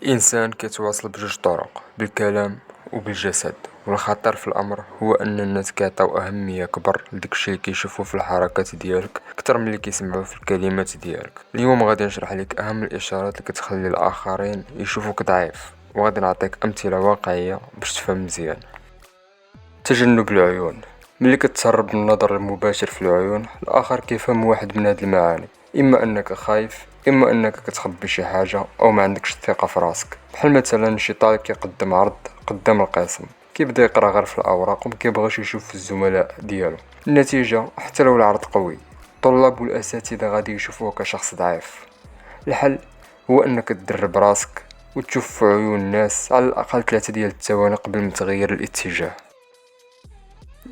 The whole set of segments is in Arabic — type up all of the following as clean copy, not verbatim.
الإنسان كيتواصل بجوج طرق: بالكلام وبالجسد. والخطير في الأمر هو أن الناس كيعطيو أهمية كبر لداكشي لي كيشوفو في الحركات ديالك كتر ملي كيسمعو في الكلمات ديالك. اليوم غادي نشرح ليك أهم الإشارات اللي كتخلي الآخرين يشوفوك ضعيف، وغادي نعطيك أمثلة واقعية باش تفهم مزيان. تجنب العيون. ملي كتهرب من النظر المباشر في العيون، الآخر كيفهم واحد من هاد المعاني: إما أنك خايف، إما أنك كتخبي شي حاجة، أو ما عندكش الثقة في راسك. بحال مثلا شي طالب كيقدم عرض قدام القسم، كيبدا يقرا غير في الأوراق ومكيبغيش يشوف الزملاء ديالو. النتيجة حتى لو العرض قوي، الطلاب والأساتذة غادي يشوفوه كشخص ضعيف. الحل هو أنك تدرب راسك وتشوف في عيون الناس على الأقل 3 ديال الثواني قبل ما تغير الاتجاه.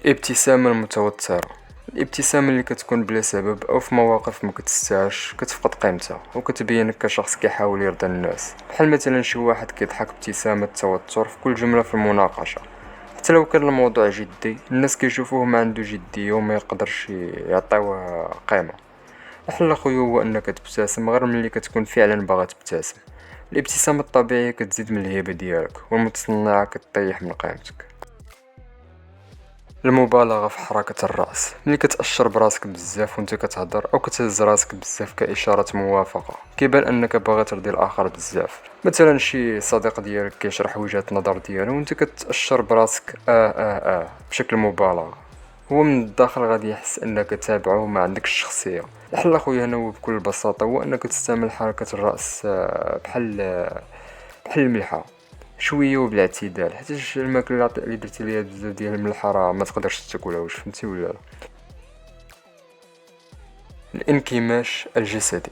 الابتسامة المتوترة. الابتسامة اللي كتكون بلا سبب أو في مواقف ما كتستاهلش كتفقد قيمتها وكتبينك كشخص كيحاول يرضي الناس. بحال مثلا شي واحد كيضحك ابتسامة توتر في كل جملة في المناقشة، حتى لو كان الموضوع جدي الناس كيشوفوه ما عنده جدية وما يقدرش يعطيوه قيمة. الحل اخويا هو انك تبتسم غير ملي كتكون فعلا باغا تبتسم. الابتسامة الطبيعية كتزيد من الهيبة ديالك، والمتصنعة كتطيح من قيمتك. المبالغة في حركة الرأس. ملي كتأشر براسك بزاف وانت كتهضر أو كتهز راسك بزاف كإشارة موافقة، كيبان أنك باغي ترضي الآخر بزاف. مثلا شي صديق ديالك كيشرح وجهة نظر ديالو وانت كتأشر براسك بشكل مبالغ، هو من الداخل غادي يحس أنك تابعه وما عندكش الشخصية. الحل اخويا هنا هو بكل بساطة هو أنك تستعمل حركة الرأس بحال الملحة، شويه وبالاعتدال، حيت الماكله اللي درتي ليها بزاف ديال الملحه راه ما تقدرش تاكلها، واش فهمتي ولا لا؟ الانكماش الجسدي.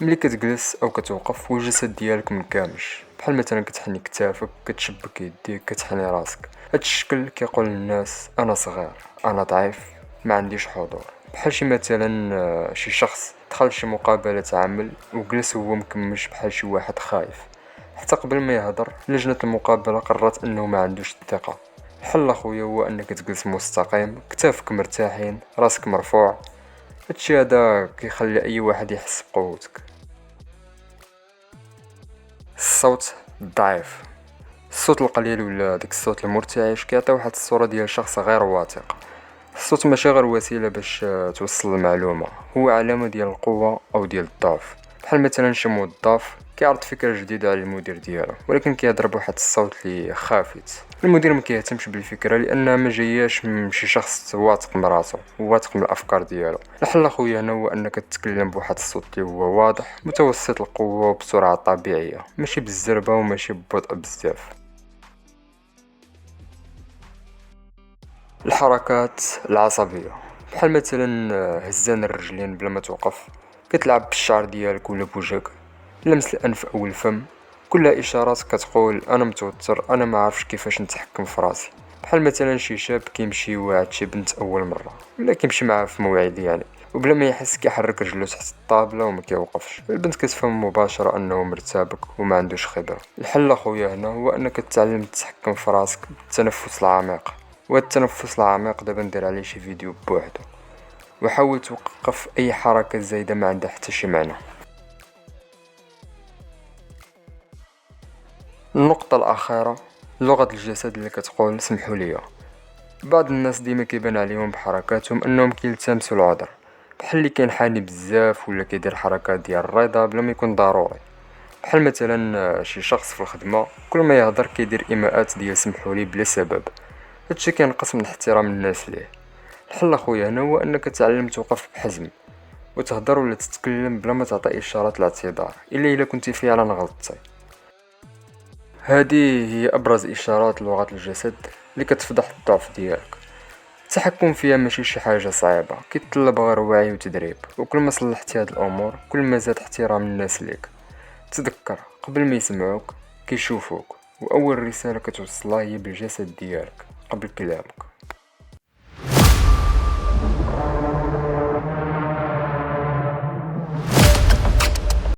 ملي كتجلس او كتوقف والجسد ديالك مكامش، بحال مثلا كتحني كتافك، كتشبك يديك، كتحني راسك، هاد الشكل كيقول للناس انا صغير، انا ضعيف، ما عنديش حضور. بحال شي مثلا شي شخص دخل شي مقابله عمل وجلس وهو مكمش بحال شي واحد خايف، حتى قبل ما يهضر لجنة المقابلة قررت انه ما عندوش الثقة. الحل اخويا هو انك تجلس مستقيم، كتافك مرتاحين، راسك مرفوع. هادشي هذا كيخلي اي واحد يحس بقوتك. الصوت الضعيف. الصوت القليل ولا داك الصوت المرتعش كيعطي واحد الصورة ديال شخص غير واثق. الصوت ماشي غير وسيلة باش توصل المعلومة، هو علامة ديال القوة او ديال الضعف. بحال مثلا شي موظف كيعرض فكرة جديدة على المدير ديالو ولكن كيهضر بواحد الصوت اللي خافت. المدير ما كيهتمش بالفكرة لانها ما جاياش من شي شخص واثق من راسو وواثق من الافكار ديالو. الحل اخويا هنا هو انك تتكلم بواحد الصوت اللي هو واضح متوسط القوة وبسرعة طبيعية، ماشي بالزربة وماشي ببطء بزاف. الحركات العصبية. بحال مثلا هزان الرجلين بلا ما توقف، كتلعب بالشعر ديالك ولا بوجهك، لمس الانف او الفم، كلها اشارات كتقول انا متوتر، انا ما عارفش كيفاش نتحكم في راسي. بحال مثلا شي شاب كيمشي واعد شي بنت اول مره ولا كيمشي معاها في موعد يعني، وبلا ما يحس كيحرك رجلو تحت الطابله وما كيوقفش. البنت كتفهم مباشره انه مرتبك وما عندوش خبره. الحل اخويا هنا هو انك تتعلم تتحكم في راسك بالتنفس العميق. وهاد التنفس العميق دابا ندير عليه شي فيديو بوحدو، وحاول توقف اي حركه زايده ما عندها حتى شي معنى. النقطة الأخيرة، لغة الجسد اللي كتقول سمحوا لي. بعض الناس ديما كيبان عليهم بحركاتهم انهم كيلتمسوا العذر، بحال اللي كينحني بزاف ولا كيدير حركات ديال الرضا بلا ما يكون ضروري. بحال مثلا شي شخص في الخدمة كل ما يهضر كيدير ايماءات ديال سمحوا لي بلا سبب، هادشي كينقص من احترام الناس ليه. الحل اخويا هنا هو انك تعلم توقف بحزم وتهضر ولا تتكلم بلا ما تعطي اشارات الاعتذار الا كنتي فعلا غلطتي. هذه هي ابرز اشارات لغة الجسد اللي كتفضح الضعف ديالك. التحكم فيها ماشي شي حاجة صعيبة، كيتطلب غير وعي وتدريب، وكل ما صلحتي هاد الامور كل ما زاد احترام الناس ليك. تذكر قبل ما يسمعوك كيشوفوك، واول رسالة كتوصلها هي بالجسد ديالك قبل كلامك.